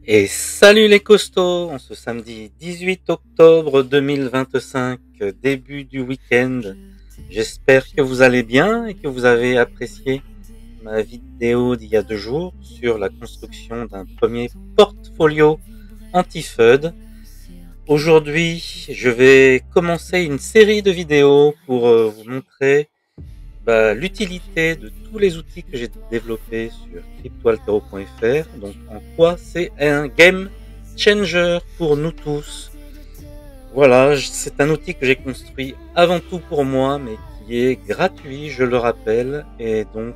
Et salut les costauds, en ce samedi 18 octobre 2025, début du week-end. J'espère que vous allez bien et que vous avez apprécié ma vidéo d'il y a 2 jours sur la construction d'un premier portfolio anti-FUD. Aujourd'hui, je vais commencer une série de vidéos pour vous montrer l'utilité de tous les outils que j'ai développés sur cryptoaltero.fr. Donc en quoi c'est un game changer pour nous tous. Voilà, c'est un outil que j'ai construit avant tout pour moi, mais qui est gratuit, je le rappelle, et donc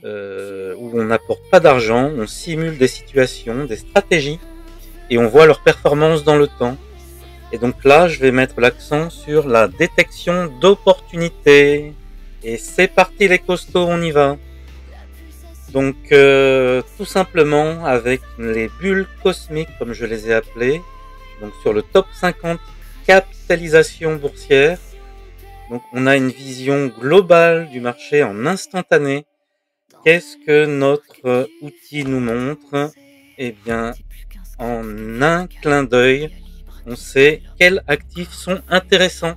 où on n'apporte pas d'argent, on simule des situations, des stratégies, et on voit leur performance dans le temps. Et donc là, je vais mettre l'accent sur la détection d'opportunités. Et c'est parti les costauds, on y va. Donc tout simplement avec les bulles cosmiques, comme je les ai appelées, donc sur le top 50 capitalisation boursière. Donc on a une vision globale du marché en instantané. Qu'est-ce que notre outil nous montre? Eh bien, en un clin d'œil, on sait quels actifs sont intéressants.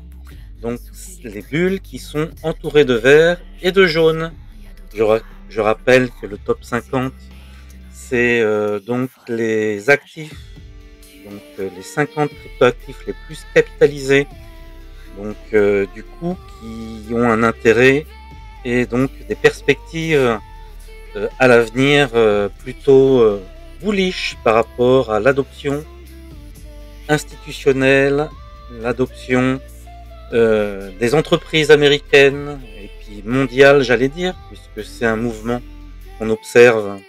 Donc les bulles qui sont entourées de vert et de jaune. Je rappelle que le top 50, c'est donc les actifs, donc les 50 cryptoactifs les plus capitalisés, donc du coup qui ont un intérêt et donc des perspectives à l'avenir plutôt bullish par rapport à l'adoption institutionnelle, l'adoption des entreprises américaines et puis mondiales, j'allais dire, puisque c'est un mouvement qu'on observe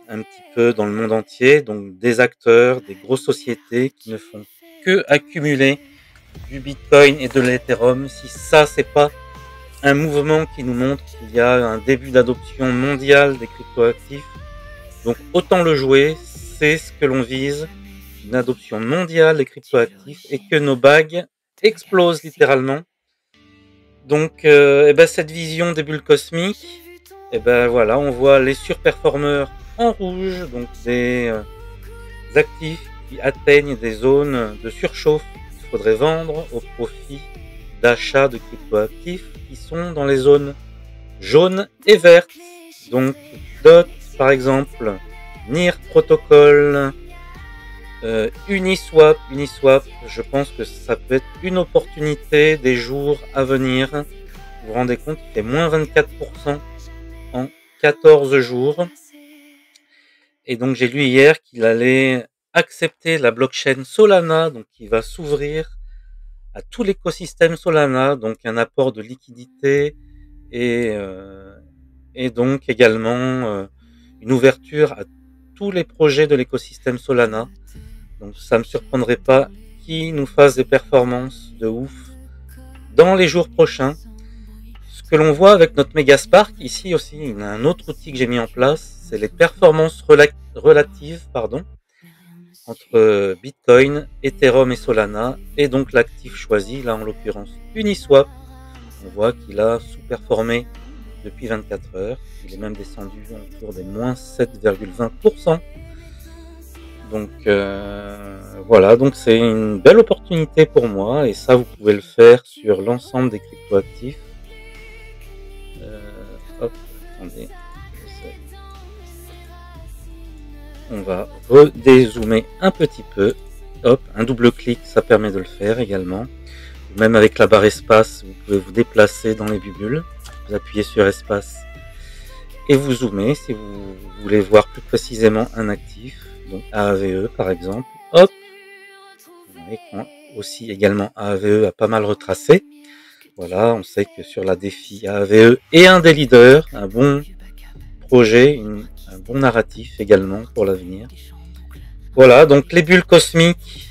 un petit peu dans le monde entier, donc des acteurs, des grosses sociétés qui ne font que accumuler du Bitcoin et de l'Ethereum. Si ça, c'est pas un mouvement qui nous montre qu'il y a un début d'adoption mondiale des cryptoactifs, donc autant le jouer, c'est ce que l'on vise, une adoption mondiale des cryptoactifs et que nos bagues explosent littéralement. Donc cette vision des bulles cosmiques, voilà, on voit les surperformeurs en rouge, donc des actifs qui atteignent des zones de surchauffe qu'il faudrait vendre au profit d'achats de cryptoactifs qui sont dans les zones jaunes et vertes. Donc DOT par exemple, NIR Protocol, Uniswap, je pense que ça peut être une opportunité des jours à venir. Vous vous rendez compte qu'il fait moins 24% en 14 jours. Et donc j'ai lu hier qu'il allait accepter la blockchain Solana, donc qui va s'ouvrir à tout l'écosystème Solana, donc un apport de liquidité et donc également une ouverture à tous les projets de l'écosystème Solana. Donc ça me surprendrait pas qu'ils nous fassent des performances de ouf dans les jours prochains. Ce que l'on voit avec notre Megaspark, ici aussi, il y a un autre outil que j'ai mis en place, c'est les performances relatives entre Bitcoin, Ethereum et Solana, et donc l'actif choisi, là en l'occurrence Uniswap. On voit qu'il a sous-performé depuis 24 heures, il est même descendu autour des moins 7,20%. Donc voilà, donc c'est une belle opportunité pour moi, et ça vous pouvez le faire sur l'ensemble des cryptoactifs. Hop, attendez, on va redézoomer un petit peu. Hop, un double clic, ça permet de le faire également. Même avec la barre espace, vous pouvez vous déplacer dans les bulles. Vous appuyez sur espace et vous zoomez si vous voulez voir plus précisément un actif. Donc AAVE par exemple. Hop, aussi également AAVE a pas mal retracé. Voilà, on sait que sur la défi AAVE est un des leaders, un bon projet, un bon narratif également pour l'avenir. Voilà, donc les bulles cosmiques,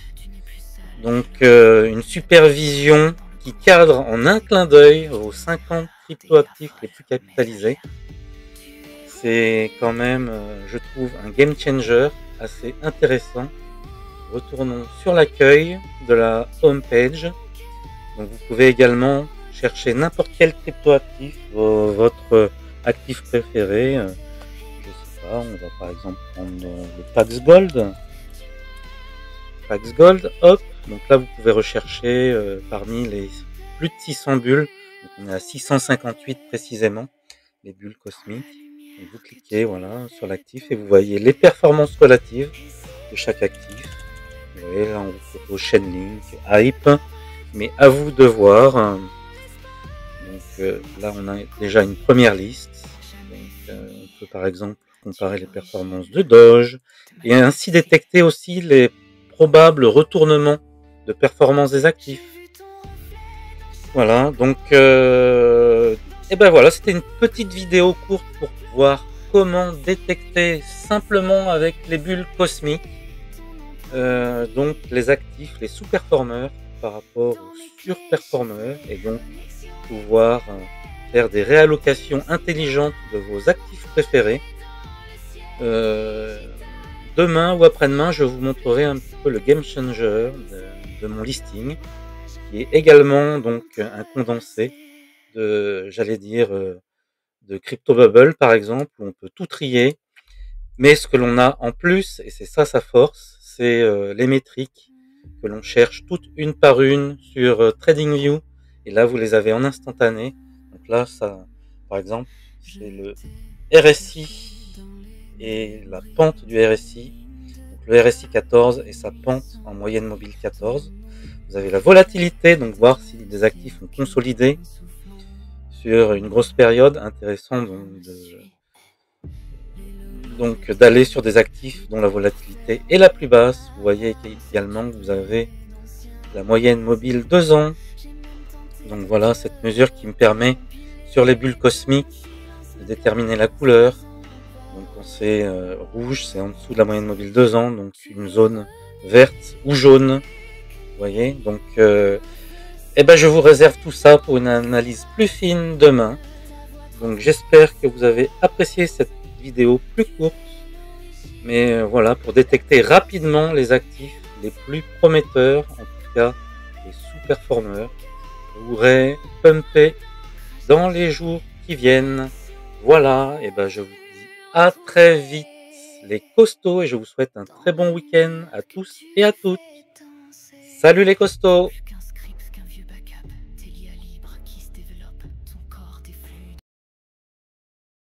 donc une supervision qui cadre en un clin d'œil aux 50 cryptoactifs les plus capitalisés. C'est quand même, je trouve, un game changer assez intéressant. Retournons sur l'accueil de la home page. Donc vous pouvez également chercher n'importe quel cryptoactif, votre actif préféré, je sais Voilà, on va par exemple prendre le Pax Gold. Pax Gold, hop, donc là vous pouvez rechercher parmi les plus de 600 bulles, donc on est à 658 précisément, les bulles cosmiques. Donc vous cliquez voilà, sur l'actif et vous voyez les performances relatives de chaque actif. Vous voyez là on vous propose Chainlink, Hype, mais à vous de voir. Donc là on a déjà une première liste, donc on peut par exemple comparer les performances de Doge et ainsi détecter aussi les probables retournements de performance des actifs. Voilà, donc et ben voilà, c'était une petite vidéo courte pour voir comment détecter simplement avec les bulles cosmiques donc les actifs, les sous-performeurs par rapport aux surperformeurs et donc pouvoir faire des réallocations intelligentes de vos actifs préférés. Demain ou après-demain, je vous montrerai un petit peu le game changer de mon listing, qui est également donc un condensé de, j'allais dire, de CryptoBubble par exemple, où on peut tout trier. Mais ce que l'on a en plus, et c'est ça sa force, c'est les métriques que l'on cherche toutes une par une sur TradingView. Et là, vous les avez en instantané. Donc là, ça, par exemple, c'est le RSI et la pente du RSI. Donc le RSI 14 et sa pente en moyenne mobile 14. Vous avez la volatilité, donc voir si des actifs ont consolidé sur une grosse période. Intéressant donc d'aller sur des actifs dont la volatilité est la plus basse. Vous voyez également que vous avez la moyenne mobile 2 ans. Donc voilà cette mesure qui me permet sur les bulles cosmiques de déterminer la couleur. Donc quand c'est rouge, c'est en dessous de la moyenne mobile 2 ans, donc une zone verte ou jaune. Vous voyez, donc eh ben je vous réserve tout ça pour une analyse plus fine demain. Donc j'espère que vous avez apprécié cette vidéo plus courte, mais voilà, pour détecter rapidement les actifs les plus prometteurs, en tout cas les sous-performeurs, pourraient pumper dans les jours qui viennent. Voilà, et ben je vous dis à très vite les costauds et je vous souhaite un très bon week-end à tous et à toutes. Salut les costauds!